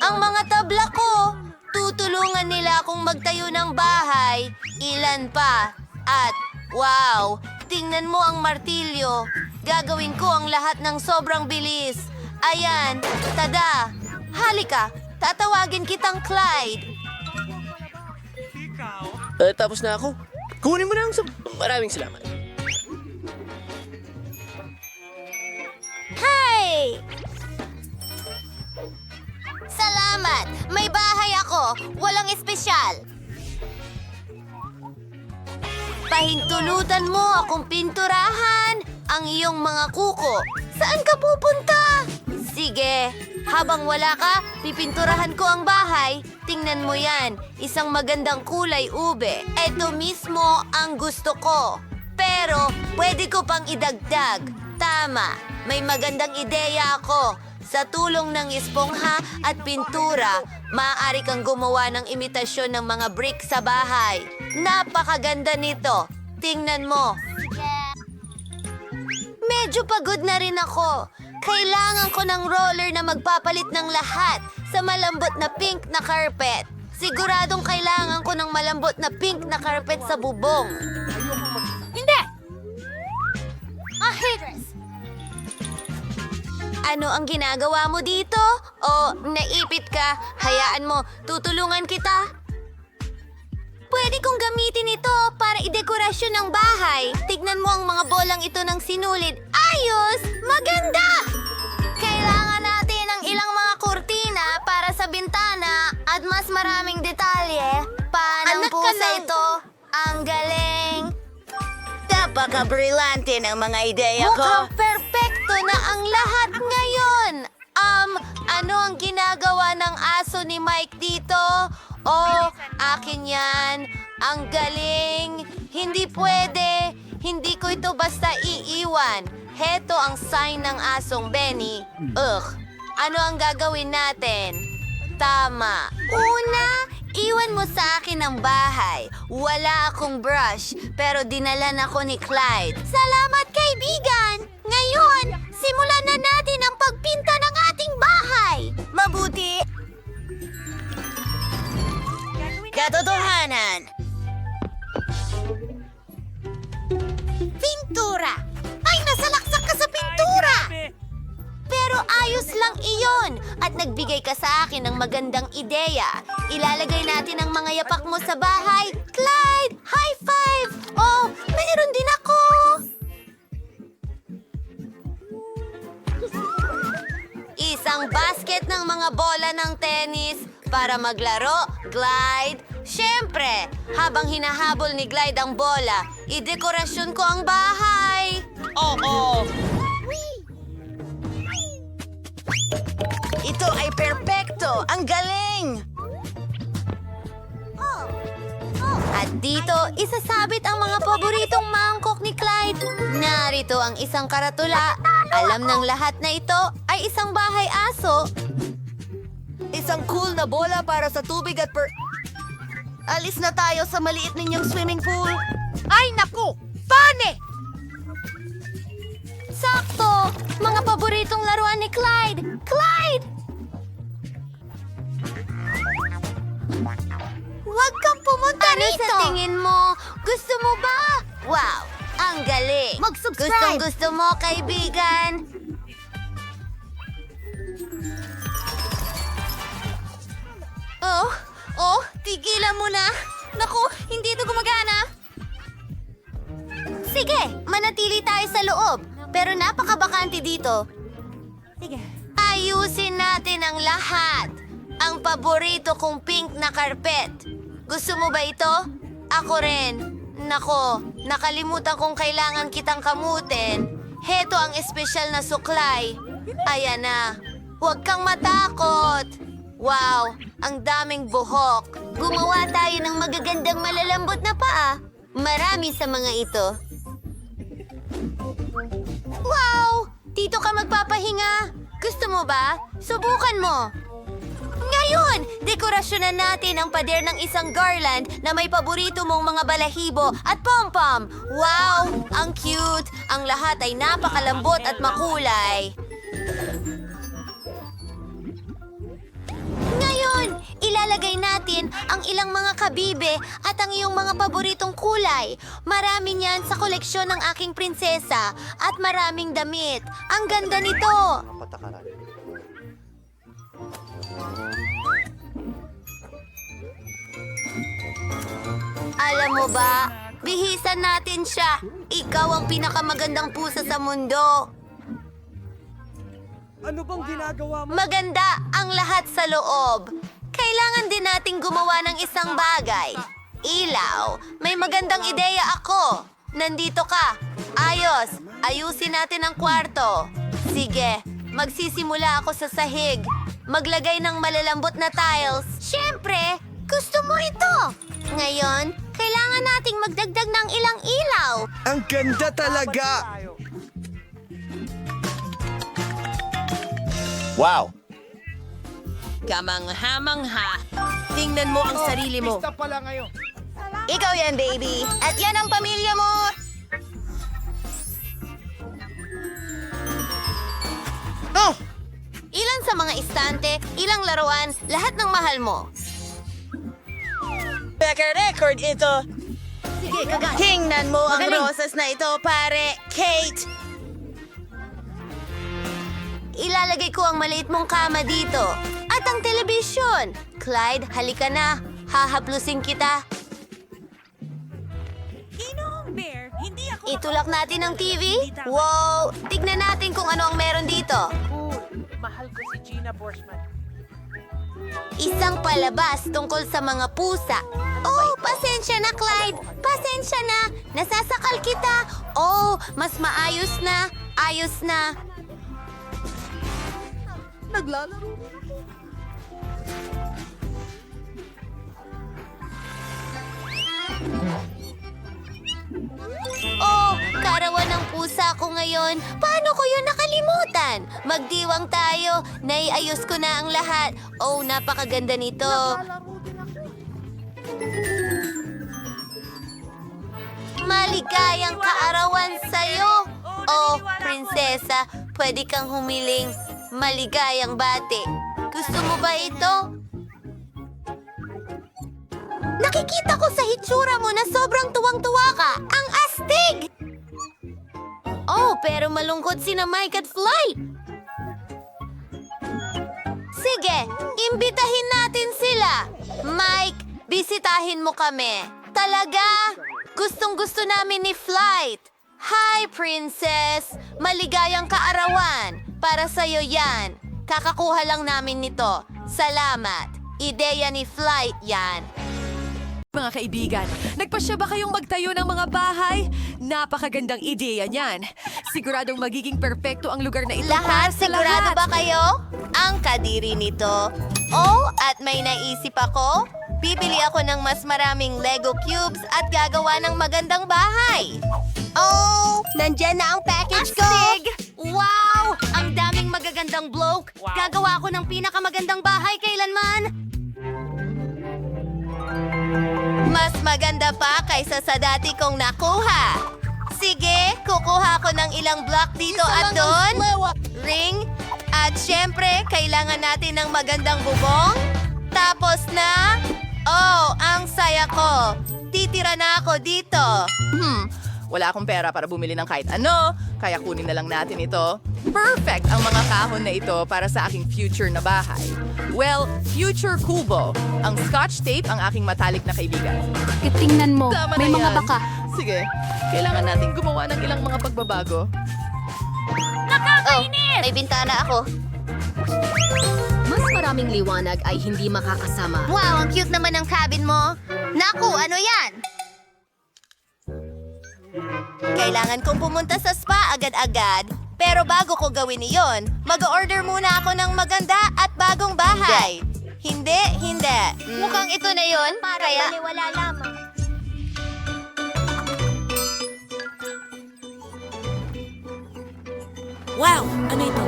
Ang mga tabla ko, tutulungan nila akong magtayo ng bahay. Ilan pa? At, wow, tingnan mo ang martilyo. Gagawin ko ang lahat ng sobrang bilis. Ayan, tada. Halika, tatawagin kitang Clyde. Tapos na ako. Kunin mo na ang maraming salamat. Hey! Salamat! May bahay ako. Walang espesyal. Pahintulutan mo akong pinturahan ang iyong mga kuko. Saan ka pupunta? Sige, habang wala ka, pipinturahan ko ang bahay. Tingnan mo yan, isang magandang kulay ube. Ito mismo ang gusto ko. Pero, pwede ko pang idagdag. Tama, may magandang ideya ako. Sa tulong ng espongha at pintura, maaari kang gumawa ng imitasyon ng mga brick sa bahay. Napakaganda nito. Tingnan mo. Medyo pagod na rin ako. Kailangan ko ng roller na magpapalit ng lahat sa malambot na pink na carpet. Siguradong kailangan ko ng malambot na pink na carpet sa bubong. Hindi! Haters! Ano ang ginagawa mo dito? O naipit ka? Hayaan mo, tutulungan kita. Pwede kong gamitin ito para idekorasyon ng bahay. Tignan mo ang mga bolang ito ng sinulid. Ayos! Maganda! Kailangan natin ng ilang mga kurtina para sa bintana at mas maraming detalye. Paano po sa ito? Ang galing! Napaka-brilante ng mga ideya ko. Mukhang perpekto na ang lahat ngayon. Ano ang ginagawa ng aso ni Mike dito? Oh, akin yan. Ang galing. Hindi pwede. Hindi ko ito basta iiwan. Heto ang sign ng asong Benny. Ugh. Ano ang gagawin natin? Tama. Una, iwan mo sa akin ang bahay. Wala akong brush, pero dinalan ako ni Clyde. Salamat, kaibigan! Ngayon, simulan na natin ang pagpinta ng ating bahay. Mabuti. Katotohanan. Pintura! Ay, nasalaksak ka sa pintura! Pero ayos lang iyon at nagbigay ka sa akin ng magandang ideya. Ilalagay natin ang mga yapak mo sa bahay. Clyde! High five! Oh, mayroon din ako! Isang basket ng mga bola ng tennis para maglaro, Clyde. Siyempre, habang hinahabol ni Clyde ang bola, idekorasyon ko ang bahay. Oo! Ito ay perpekto. Ang galing! At dito, isasabit ang mga paboritong mangkok ni Clyde. Narito ang isang karatula. Alam ng lahat na ito ay isang bahay aso. Isang cool na bola para sa tubig at Alis na tayo sa maliit ninyong swimming pool. Ay, naku! Pane! Sakto! Mga paboritong laruan ni Clyde! Clyde! Huwag kang pumunta rito! Ano sa tingin mo? Gusto mo ba? Wow! Ang galing! Mag-subscribe! Gusto mo, kaibigan! Oh, tigilan mo na! Naku, hindi ito gumagana! Sige, manatili tayo sa loob. Pero napakabakante dito. Sige. Ayusin natin ang lahat. Ang paborito kong pink na karpet. Gusto mo ba ito? Ako rin. Nako, nakalimutan kong kailangan kitang kamutin. Heto ang espesyal na suklay. Ayan na. Huwag kang matakot. Wow, ang daming buhok. Gumawa tayo ng magagandang malalambot na paa. Marami sa mga ito. Wow! Dito ka magpapahinga. Gusto mo ba? Subukan mo. Ngayon, dekorasyonan natin ang pader ng isang garland na may paborito mong mga balahibo at pom-pom. Wow! Ang cute! Ang lahat ay napakalambot at makulay. ilalagay natin ang ilang mga kabibe at ang iyong mga paboritong kulay. Marami niyan sa koleksyon ng aking prinsesa at maraming damit. Ang ganda nito! Alam mo ba, bihisan natin siya. Ikaw ang pinakamagandang pusa sa mundo. Ano bang ginagawa mo? Maganda ang lahat sa loob. Kailangan din nating gumawa ng isang bagay. Ilaw, may magandang ideya ako. Nandito ka. Ayos, ayusin natin ang kwarto. Sige, magsisimula ako sa sahig. Maglagay ng malalambot na tiles. Siyempre, gusto mo ito. Ngayon, kailangan nating magdagdag ng ilang ilaw. Ang ganda talaga! Wow! Kamangha-mangha. Tingnan mo ang sarili mo. Pista pala ngayon. Ikaw yan, baby. At yan ang pamilya mo. Oh! Ilan sa mga istante, ilang laruan, lahat ng mahal mo. Record ito. Sige, kagat. Tingnan mo ang Magaling. rosas na ito, pare. Kate. Ilalagay ko ang maliit mong kama dito. At ang telebisyon. Clyde, halika na. Hahaplusin kita. Itulak natin ang TV. Wow! Tignan natin kung ano ang meron dito. Mahal ko si Gina Borshman. Isang palabas tungkol sa mga pusa. Oh, pasensya na, Clyde. Pasensya na. Nasasakal kita. Oh, mas maayos na. Ayos na. Naglalaro. Oh, karawan ng pusa ko ngayon. Paano ko yun nakalimutan? Magdiwang tayo. Naiayos ko na ang lahat. Oh, napakaganda nito. Maligayang kaarawan sa'yo. Oh, prinsesa, pwede kang humiling. Maligayang bati. Gusto mo ba ito? Nakikita ko sa hitsura mo na sobrang tuwang-tuwa ka. Ang astig! Oh, pero malungkot sina Mike at Fly. Sige, imbitahin natin sila. Mike, bisitahin mo kami. Talaga? Gustong-gusto namin ni Flight. Hi, Princess! Maligayang kaarawan. Para sa'yo yan. Kakakuha lang namin nito. Salamat. Ideya ni Flight yan. Mga kaibigan, nagpasya ba kayong magtayo ng mga bahay? Napakagandang ideya niyan. Siguradong magiging perpekto ang lugar na ito Lahat, para sa sigurado lahat. ba kayo? Ang kadiri nito. Oh, at may naisip ako. Bibili ako ng mas maraming Lego cubes at gagawa ng magandang bahay. Oh, nandyan na ang package ko. Wow! Ang daming magagandang bloke. Gagawa ako ng pinakamagandang bahay kailanman. Mas maganda pa kaysa sa dati kong nakuha. Sige, kukuha ko ng ilang block dito at doon. Ring. At syempre, kailangan natin ng magandang bubong. Tapos na... Oh, ang saya ko. Titira na ako dito. Wala akong pera para bumili ng kahit ano, kaya kunin na lang natin ito. Perfect ang mga kahon na ito para sa aking future na bahay. Well, future kubo. Ang scotch tape ang aking matalik na kaibigan. Tingnan mo, Tama may na mga yan. baka. Sige, kailangan natin gumawa ng ilang mga pagbabago. Oh, may bintana ako. Mas maraming liwanag ay hindi makakasama. Wow, ang cute naman ng cabin mo. Naku, ano yan? Kailangan kong pumunta sa spa agad-agad. Pero bago ko gawin iyon, mag-order muna ako ng maganda at bagong bahay. Hindi. Mukhang ito na yon. Kaya... wala lamang. Wow! Ano ito?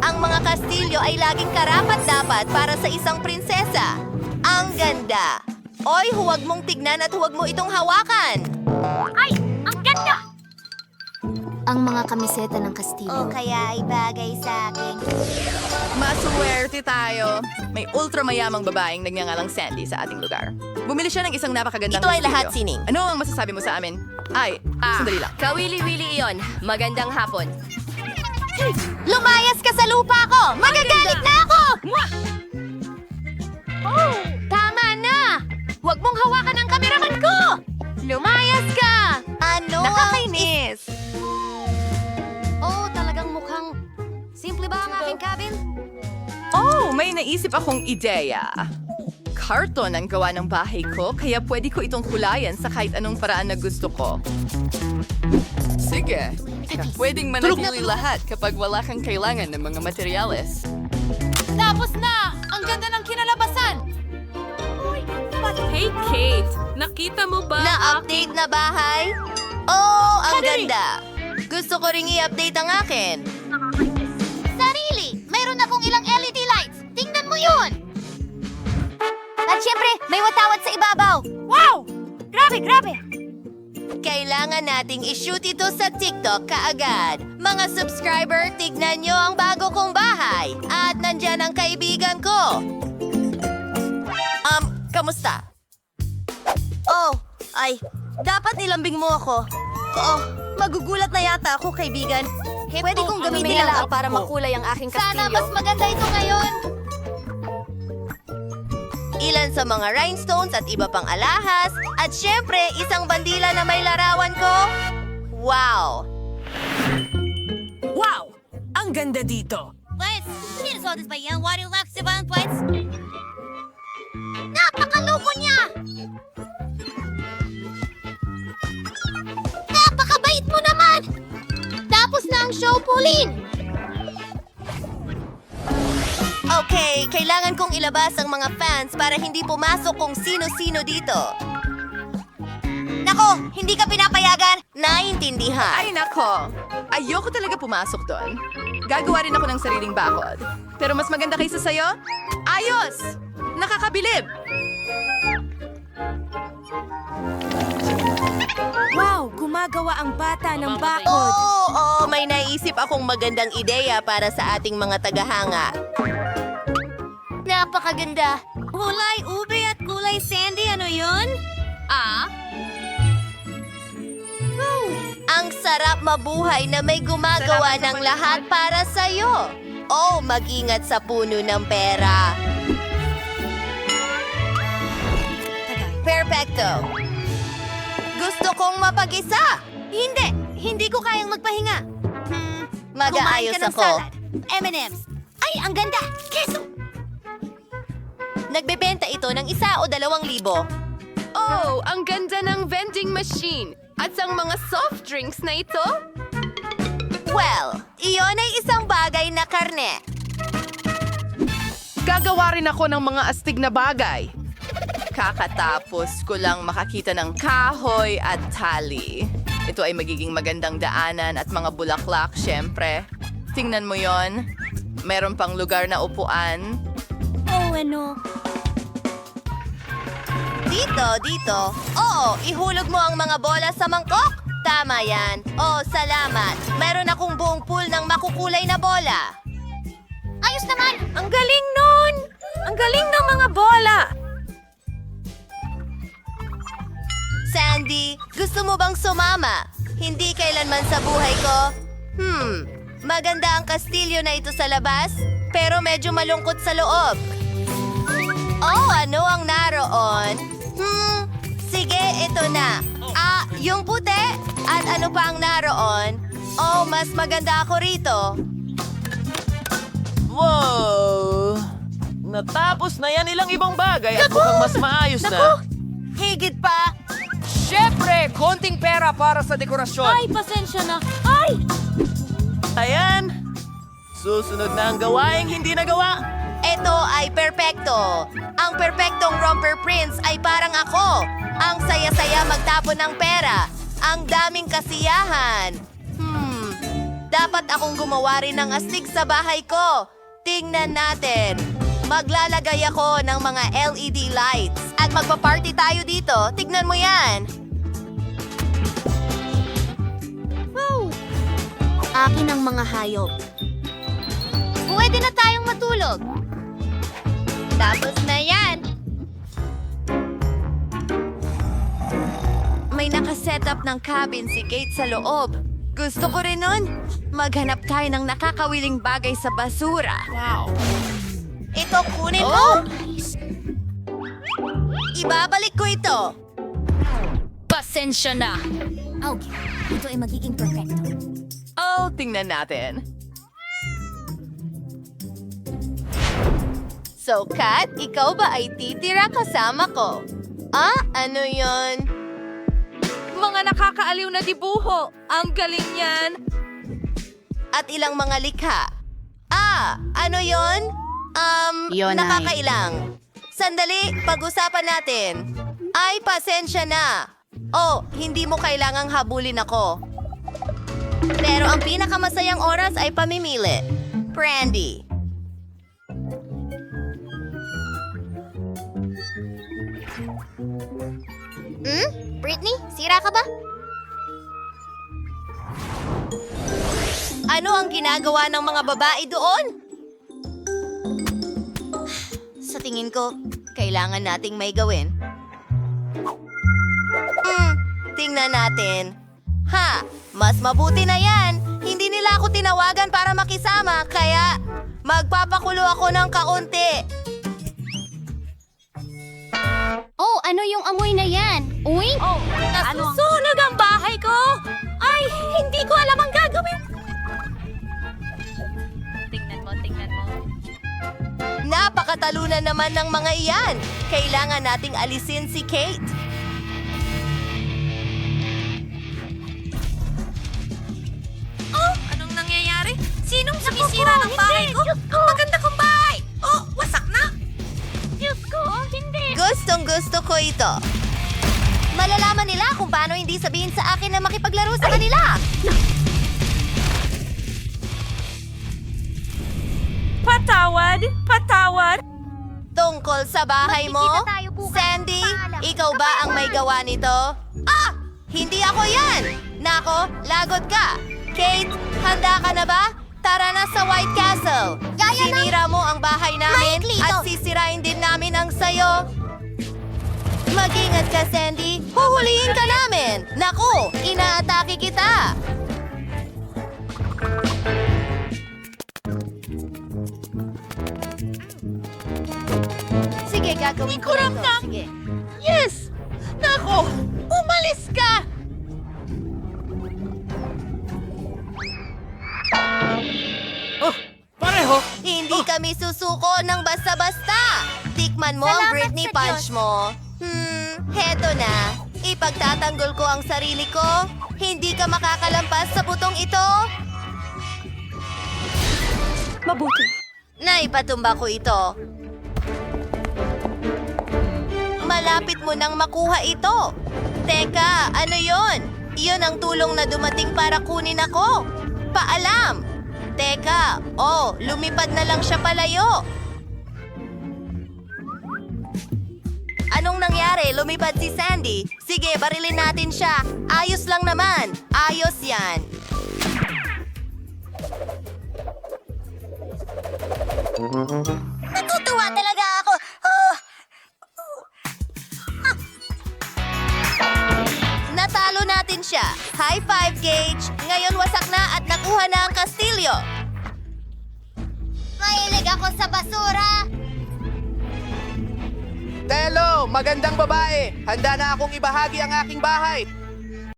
Ang mga kastilyo ay laging karapat-dapat para sa isang prinsesa. Ang ganda. Oy, huwag mong tignan at huwag mo itong hawakan. Ang mga kamiseta ng Kastilyo. kaya ay bagay sa akin. Mas Swerte tayo. May ultramayamang babaeng nagngangalang Sandy sa ating lugar. Bumili siya ng isang napakagandang Ito ay kastilyo. lahat, Sining. Ano ang masasabi mo sa amin? Sandali lang. Kawili-wili iyon. Magandang hapon. Lumayas ka sa lupa ko! Magagalit na ako! Tama na! Huwag mong hawakan ang kameraman ko! Lumayas ka! Ano? Nakakainis! Oh, talagang mukhang... Simple ba ang aking cabin? Oh, may naisip akong ideya. Karton ang gawa ng bahay ko, kaya pwede ko itong kulayan sa kahit anong paraan na gusto ko. Sige, pwedeng manatili lahat kapag wala kang kailangan ng mga materyales. Tapos na! Ang ganda ng kinalabasan! Hey, Kate! Nakita mo ba? Na-update na bahay? Oh, ang ganda! Gusto ko ring i-update ang akin. Sarili! Mayroon akong ilang LED lights! Tingnan mo yun! At syempre, may watawat sa ibabaw! Wow! Grabe, grabe! Kailangan nating i-shoot ito sa TikTok kaagad. Mga subscriber, tignan nyo ang bago kong bahay. At nandyan ang kaibigan ko. Kamusta? Oh, dapat nilambing mo ako. Oo, magugulat na yata ako, kaibigan. Pwede kong gamitin ang para makulay ang aking Sana kastilyo. mas maganda ito ngayon. Ilan sa mga rhinestones at iba pang alahas. At syempre, isang bandila na may larawan ko. Wow! Wow! Ang ganda dito! Pwes, sinusodes ba yan? What relax ba ang pwes? Napakaloko niya! Napakabait mo naman! Tapos na ang show, Pauline! Okay, kailangan kong ilabas ang mga fans para hindi pumasok kung sino-sino dito. Nako, hindi ka pinapayagan? Naintindihan. Ay nako, ayoko talaga pumasok doon. Gagawa rin ako ng sariling bakod. Pero mas maganda kaysa sayo? Ayos! Nakakabilib! Wow! Gumagawa ang bata ng Oo, may naisip akong magandang ideya para sa ating mga tagahanga. Napakaganda. Kulay ube at kulay sandy, ano yun? Ang sarap mabuhay na may gumagawa ng lahat para sa'yo. Oh, mag-ingat sa puno ng pera. Perfecto. Gusto kong mapag-isa. Hindi ko kayang magpahinga. Mag-aayos ako. M&M's. Ay, ang ganda! Keso! Nagbebenta ito ng 1 o 2,000. Oh, ang ganda ng vending machine! At ang mga soft drinks na ito? Well, iyon ay isang bagay na karne. Gagawa rin ako ng mga astig na bagay. Kakatapos ko lang makakita ng kahoy at tali. Ito ay magiging magandang daanan at mga bulaklak, syempre. Tingnan mo yon. Meron pang lugar na upuan. Dito. Oo, ihulog mo ang mga bola sa mangkok. Tama yan. Oh, salamat. Meron akong buong pool ng makukulay na bola. Ayos naman! Ang galing nun! Ang galing ng mga bola! Sandy, gusto mo bang sumama? Hindi kailanman sa buhay ko. Maganda ang kastilyo na ito sa labas, pero medyo malungkot sa loob. Oh, ano ang naroon? Sige, ito na. Yung puti? At ano pa ang naroon? Oh, mas maganda ako rito. Wow! Natapos na yan ilang ibang bagay at mukhang mas maayos na. Higit pa! Siyempre, konting pera para sa dekorasyon. Pasensya na! Ay! Ayan! Susunod na ang gawaing hindi nagawa. Ito ay perpekto. Ang perpektong romper prince ay parang ako. Ang saya-saya magtapon ng pera. Ang daming kasiyahan. Dapat akong gumawa rin ng astig sa bahay ko. Tingnan natin. Maglalagay ako ng mga LED lights. At magpa-party tayo dito. Tignan mo yan. Akin ang mga hayop. Pwede na tayong matulog. tulog. Tapos na yan. May nakasetup ng cabin si Kate sa loob. Gusto ko rin nun. Maghanap tayo ng nakakawiling bagay sa basura. Wow. Ito, kunin mo. Ibabalik ko ito. Pasensya na. Okay, ito ay magiging perfecto. Oh, tingnan natin. So, Kat, ikaw ba ay titira kasama ko? Ah, ano yon? Mga nakakaaliw na dibuho. Ang galing yan. At ilang mga likha. Ah, ano yon? Yun ay- Nakakailang. Sandali, pag-usapan natin. Ay, pasensya na. Oh, hindi mo kailangang habulin ako. Pero ang pinakamasayang oras ay pamimili. Brandy. Britney, sira ka ba? Ano ang ginagawa ng mga babae doon? Sa tingin ko, kailangan nating may gawin. Tingnan natin. Ha, mas mabuti na yan. Hindi nila ako tinawagan para makisama, kaya magpapakulo ako ng kaunti. Oh, ano yung amoy na yan? Uy? Oh, nasusunog ang bahay ko! Ay, hindi ko alam ang gagawin. Tingnan mo. Napakatalunan naman ng mga iyan. Kailangan nating alisin si Kate. Oh, anong nangyayari? Sinong sumisira ng bahay ko? Ang maganda kong bahay! Oh, wasak na! Diyos ko, hindi. Gustong gusto ko ito. Malalaman nila kung paano hindi sabihin sa akin na makipaglaro sa kanila. Patawad. Tungkol sa bahay mo, Magkikita tayo bukas. Sandy, Paalam. ikaw ba ang may gawa nito? Ah! Hindi ako yan! Nako, lagot ka. Kate, handa ka na ba? Tara na sa White Castle. Gaya na. Sinira mo ang bahay namin Maikli at ito. sisirain din namin ang sayo. Mag-ingat ka, Sandy. Huhulihin ka namin. Naku, inaatake kita. Sige, gagawin ko na ito. Sige. Yes! Nako! Umalis ka! Oh, pareho! Hindi kami susuko ng basta-basta. Tikman mo ang Salamat Britney sa Punch Diyos. mo. Heto na. Ipagtatanggol ko ang sarili ko. Hindi ka makakalampas sa butong ito. Mabuti. Naipatumba ko ito. Malapit mo nang makuha ito. Teka, ano yon? Iyon ang tulong na dumating para kunin ako. Paalam! Teka, oh, lumipad na lang siya palayo. Anong nangyari? Lumipad si Sandy. Sige, barilin natin siya. Ayos lang naman. Ayos yan. Natutuwa talaga ako. Natalo natin siya. High five, Gage. Ngayon wasak na at nakuha na ang kastilyo. Mahilig ako sa basura. Telo, magandang babae. Handa na akong ibahagi ang aking bahay.